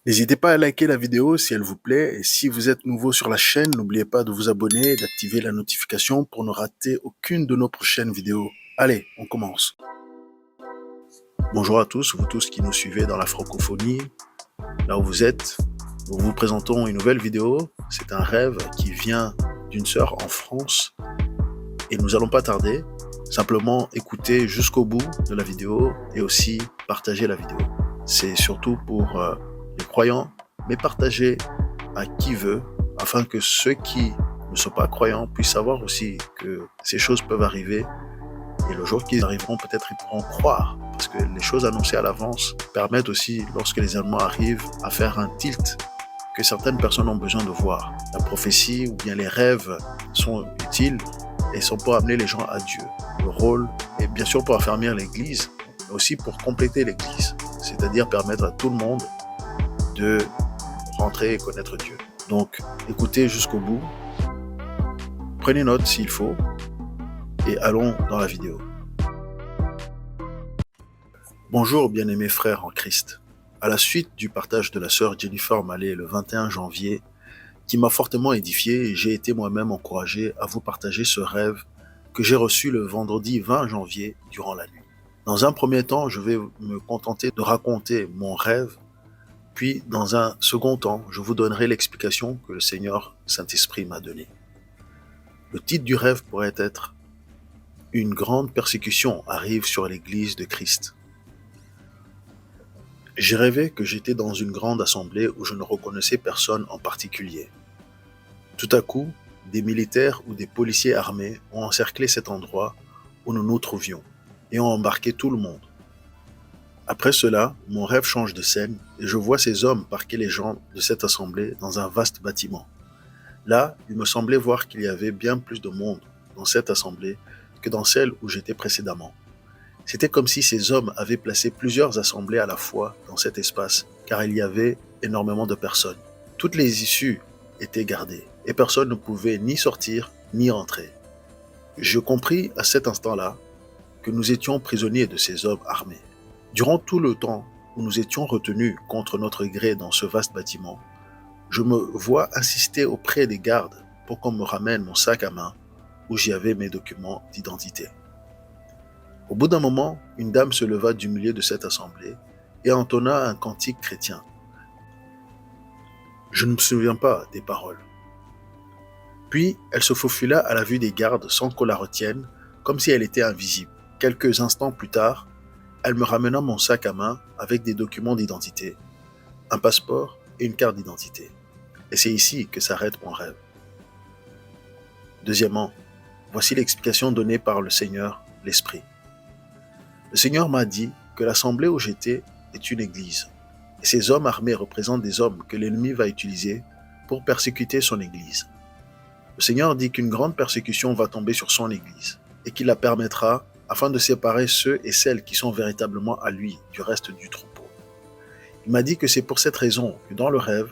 N'hésitez pas à liker la vidéo si elle vous plaît et si vous êtes nouveau sur la chaîne, n'oubliez pas de vous abonner et d'activer la notification pour ne rater aucune de nos prochaines vidéos. Allez, on commence. Bonjour à tous, vous tous qui nous suivez dans la francophonie, là où vous êtes. Nous vous présentons une nouvelle vidéo. C'est un rêve qui vient d'une sœur en France et nous allons pas tarder. Simplement écouter jusqu'au bout de la vidéo et aussi partager la vidéo. C'est surtout pour les croyants, mais partagez à qui veut, afin que ceux qui ne sont pas croyants puissent savoir aussi que ces choses peuvent arriver, et le jour qu'ils arriveront, peut-être ils pourront croire, parce que les choses annoncées à l'avance permettent aussi, lorsque les événements arrivent, à faire un tilt que certaines personnes ont besoin de voir. La prophétie ou bien les rêves sont utiles et sont pour amener les gens à Dieu. Le rôle est bien sûr pour affermir l'Église, mais aussi pour compléter l'Église, c'est-à-dire permettre à tout le monde de rentrer et connaître Dieu. Donc, écoutez jusqu'au bout, prenez note s'il faut, et allons dans la vidéo. Bonjour bien-aimés frères en Christ. À la suite du partage de la sœur Jennifer Mallet le 21 janvier, qui m'a fortement édifié, j'ai été moi-même encouragé à vous partager ce rêve que j'ai reçu le vendredi 20 janvier durant la nuit. Dans un premier temps, je vais me contenter de raconter mon rêve, puis dans un second temps, je vous donnerai l'explication que le Seigneur Saint-Esprit m'a donnée. Le titre du rêve pourrait être « Une grande persécution arrive sur l'Église de Christ ». J'ai rêvé que j'étais dans une grande assemblée où je ne reconnaissais personne en particulier. Tout à coup, des militaires ou des policiers armés ont encerclé cet endroit où nous nous trouvions et ont embarqué tout le monde. Après cela, mon rêve change de scène et je vois ces hommes parquer les gens de cette assemblée dans un vaste bâtiment. Là, il me semblait voir qu'il y avait bien plus de monde dans cette assemblée que dans celle où j'étais précédemment. C'était comme si ces hommes avaient placé plusieurs assemblées à la fois dans cet espace, car il y avait énormément de personnes. Toutes les issues étaient gardées et personne ne pouvait ni sortir ni entrer. Je compris à cet instant-là que nous étions prisonniers de ces hommes armés. Durant tout le temps où nous étions retenus contre notre gré dans ce vaste bâtiment, je me vois insister auprès des gardes pour qu'on me ramène mon sac à main où j'y avais mes documents d'identité. Au bout d'un moment, une dame se leva du milieu de cette assemblée et entonna un cantique chrétien. Je ne me souviens pas des paroles. Puis, elle se faufila à la vue des gardes sans qu'on la retienne, comme si elle était invisible. Quelques instants plus tard, elle me ramena mon sac à main avec des documents d'identité, un passeport et une carte d'identité. Et c'est ici que s'arrête mon rêve. Deuxièmement, voici l'explication donnée par le Seigneur, l'Esprit. Le Seigneur m'a dit que l'assemblée où j'étais est une église. Et ces hommes armés représentent des hommes que l'ennemi va utiliser pour persécuter son église. Le Seigneur dit qu'une grande persécution va tomber sur son église et qu'il la permettra afin de séparer ceux et celles qui sont véritablement à lui du reste du troupeau. Il m'a dit que c'est pour cette raison que dans le rêve,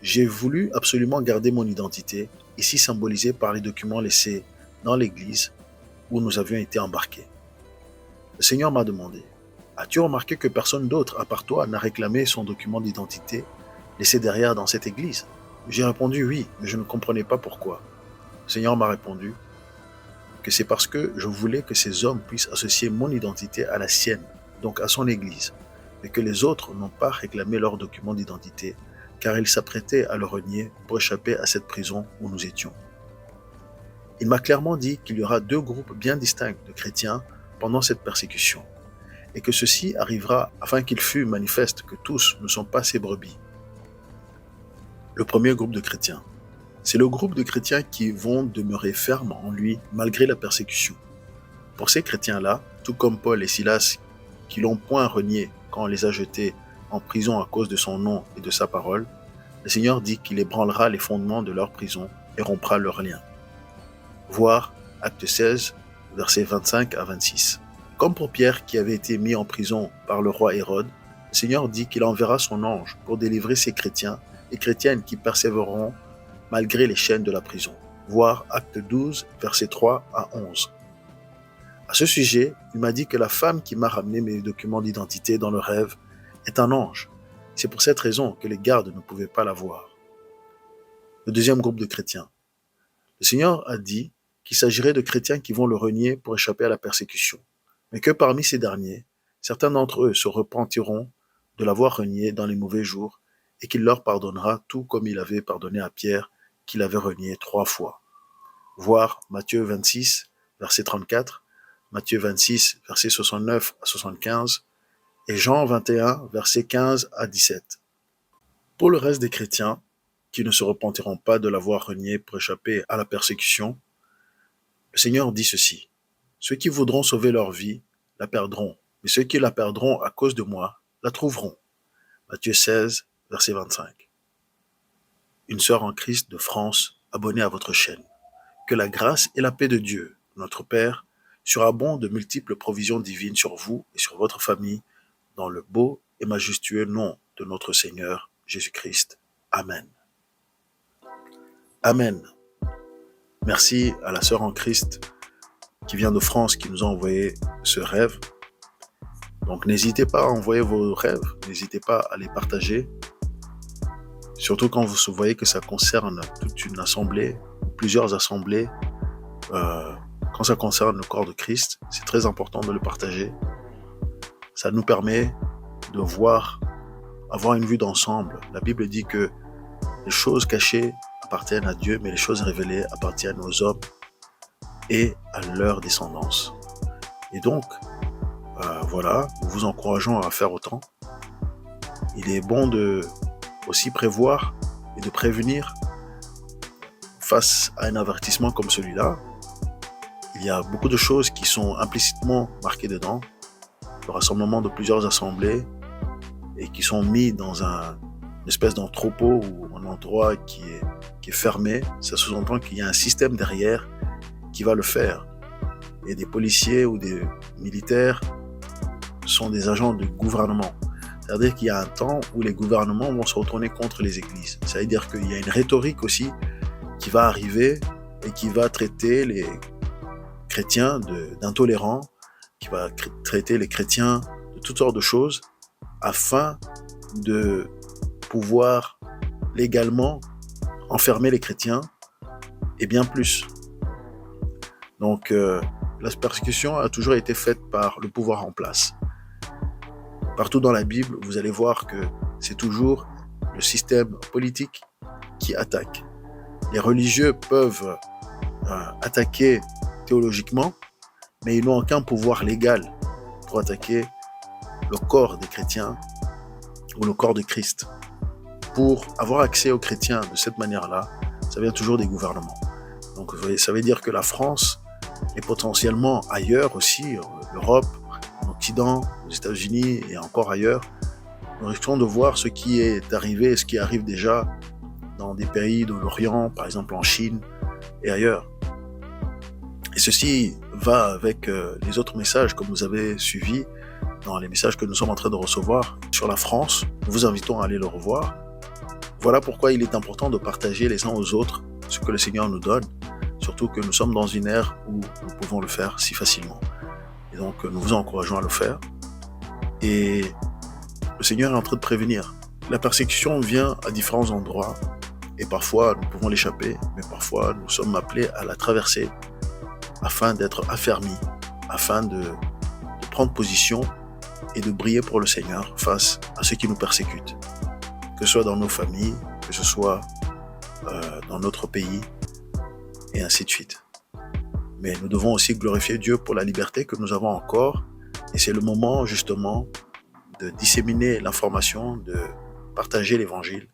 j'ai voulu absolument garder mon identité, ici symbolisée par les documents laissés dans l'église où nous avions été embarqués. Le Seigneur m'a demandé, « As-tu remarqué que personne d'autre à part toi n'a réclamé son document d'identité laissé derrière dans cette église ?» J'ai répondu oui, mais je ne comprenais pas pourquoi. Le Seigneur m'a répondu que c'est parce que je voulais que ces hommes puissent associer mon identité à la sienne, donc à son église, mais que les autres n'ont pas réclamé leur document d'identité, car ils s'apprêtaient à le renier pour échapper à cette prison où nous étions. Il m'a clairement dit qu'il y aura deux groupes bien distincts de chrétiens pendant cette persécution, et que ceci arrivera afin qu'il fût manifeste que tous ne sont pas ses brebis. Le premier groupe de chrétiens, c'est le groupe de chrétiens qui vont demeurer fermes en lui malgré la persécution. Pour ces chrétiens-là, tout comme Paul et Silas, qui l'ont point renié quand on les a jetés en prison à cause de son nom et de sa parole, le Seigneur dit qu'il ébranlera les fondements de leur prison et rompra leurs liens. Voir Acte 16, versets 25 à 26. Comme pour Pierre qui avait été mis en prison par le roi Hérode, le Seigneur dit qu'il enverra son ange pour délivrer ces chrétiens et chrétiennes qui persévéreront malgré les chaînes de la prison. Voir Acte 12, versets 3 à 11. À ce sujet, il m'a dit que la femme qui m'a ramené mes documents d'identité dans le rêve est un ange. C'est pour cette raison que les gardes ne pouvaient pas la voir. Le deuxième groupe de chrétiens. Le Seigneur a dit qu'il s'agirait de chrétiens qui vont le renier pour échapper à la persécution, mais que parmi ces derniers, certains d'entre eux se repentiront de l'avoir renié dans les mauvais jours et qu'il leur pardonnera tout comme il avait pardonné à Pierre qu'il avait renié 3 fois. Voir Matthieu 26, verset 34, Matthieu 26, verset 69 à 75 et Jean 21, verset 15 à 17. Pour le reste des chrétiens, qui ne se repentiront pas de l'avoir renié pour échapper à la persécution, le Seigneur dit ceci: ceux qui voudront sauver leur vie la perdront, mais ceux qui la perdront à cause de moi la trouveront. Matthieu 16, verset 25. Une sœur en Christ de France, abonnée à votre chaîne. Que la grâce et la paix de Dieu, notre Père, surabondent de multiples provisions divines sur vous et sur votre famille, dans le beau et majestueux nom de notre Seigneur Jésus-Christ. Amen. Amen. Merci à la sœur en Christ qui vient de France, qui nous a envoyé ce rêve. Donc n'hésitez pas à envoyer vos rêves, n'hésitez pas à les partager. Surtout quand vous voyez que ça concerne toute une assemblée, plusieurs assemblées. Quand ça concerne le corps de Christ, c'est très important de le partager. Ça nous permet de voir, avoir une vue d'ensemble. La Bible dit que les choses cachées appartiennent à Dieu, mais les choses révélées appartiennent aux hommes et à leur descendance. Et donc, voilà, nous vous encourageons à faire autant. Il est bon de aussi prévoir et de prévenir face à un avertissement comme celui-là. Il y a beaucoup de choses qui sont implicitement marquées dedans. Le rassemblement de plusieurs assemblées et qui sont mis dans une espèce d'entrepôt ou un endroit qui est fermé. Ça sous-entend qu'il y a un système derrière qui va le faire. Et des policiers ou des militaires sont des agents du gouvernement. C'est-à-dire qu'il y a un temps où les gouvernements vont se retourner contre les églises. Ça veut dire qu'il y a une rhétorique aussi qui va arriver et qui va traiter les chrétiens d'intolérants, qui va traiter les chrétiens de toutes sortes de choses afin de pouvoir légalement enfermer les chrétiens et bien plus. Donc la persécution a toujours été faite par le pouvoir en place. Partout dans la Bible, vous allez voir que c'est toujours le système politique qui attaque. Les religieux peuvent attaquer théologiquement, mais ils n'ont aucun pouvoir légal pour attaquer le corps des chrétiens ou le corps de Christ. Pour avoir accès aux chrétiens de cette manière-là, ça vient toujours des gouvernements. Donc ça veut dire que la France et potentiellement ailleurs aussi, l'Europe, en Occident, aux États-Unis et encore ailleurs, nous risquons de voir ce qui est arrivé et ce qui arrive déjà dans des pays de l'Orient, par exemple en Chine et ailleurs. Et ceci va avec les autres messages que vous avez suivis dans les messages que nous sommes en train de recevoir sur la France. Nous vous invitons à aller le revoir. Voilà pourquoi il est important de partager les uns aux autres ce que le Seigneur nous donne, surtout que nous sommes dans une ère où nous pouvons le faire si facilement. Et donc nous vous encourageons à le faire. Et le Seigneur est en train de prévenir. La persécution vient à différents endroits et parfois nous pouvons l'échapper, mais parfois nous sommes appelés à la traverser afin d'être affermis, afin de prendre position et de briller pour le Seigneur face à ceux qui nous persécutent. Que ce soit dans nos familles, que ce soit dans notre pays, et ainsi de suite. Mais nous devons aussi glorifier Dieu pour la liberté que nous avons encore, et c'est le moment justement de disséminer l'information, de partager l'évangile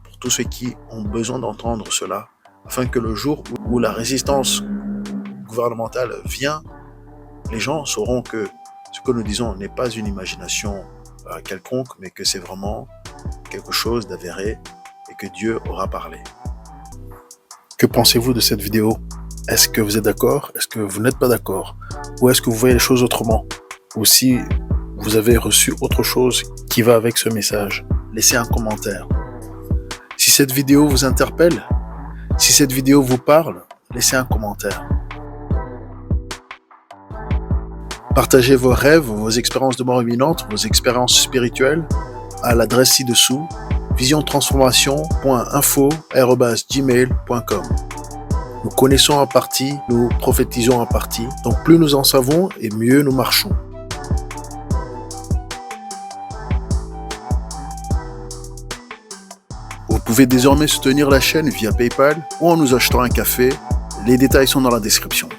pour tous ceux qui ont besoin d'entendre cela, afin que le jour où la résistance gouvernementale vient, les gens sauront que ce que nous disons n'est pas une imagination quelconque, mais que c'est vraiment quelque chose d'avéré et que Dieu aura parlé. Que pensez-vous de cette vidéo? Est-ce que vous êtes d'accord? Est-ce que vous n'êtes pas d'accord? Ou est-ce que vous voyez les choses autrement? Ou si vous avez reçu autre chose qui va avec ce message, laissez un commentaire. Si cette vidéo vous interpelle, si cette vidéo vous parle, laissez un commentaire. Partagez vos rêves, vos expériences de mort imminente, vos expériences spirituelles, à l'adresse ci-dessous visiontransformation.info@gmail.com. Nous connaissons en partie, nous prophétisons en partie. Donc plus nous en savons et mieux nous marchons. Vous pouvez désormais soutenir la chaîne via PayPal ou en nous achetant un café. Les détails sont dans la description.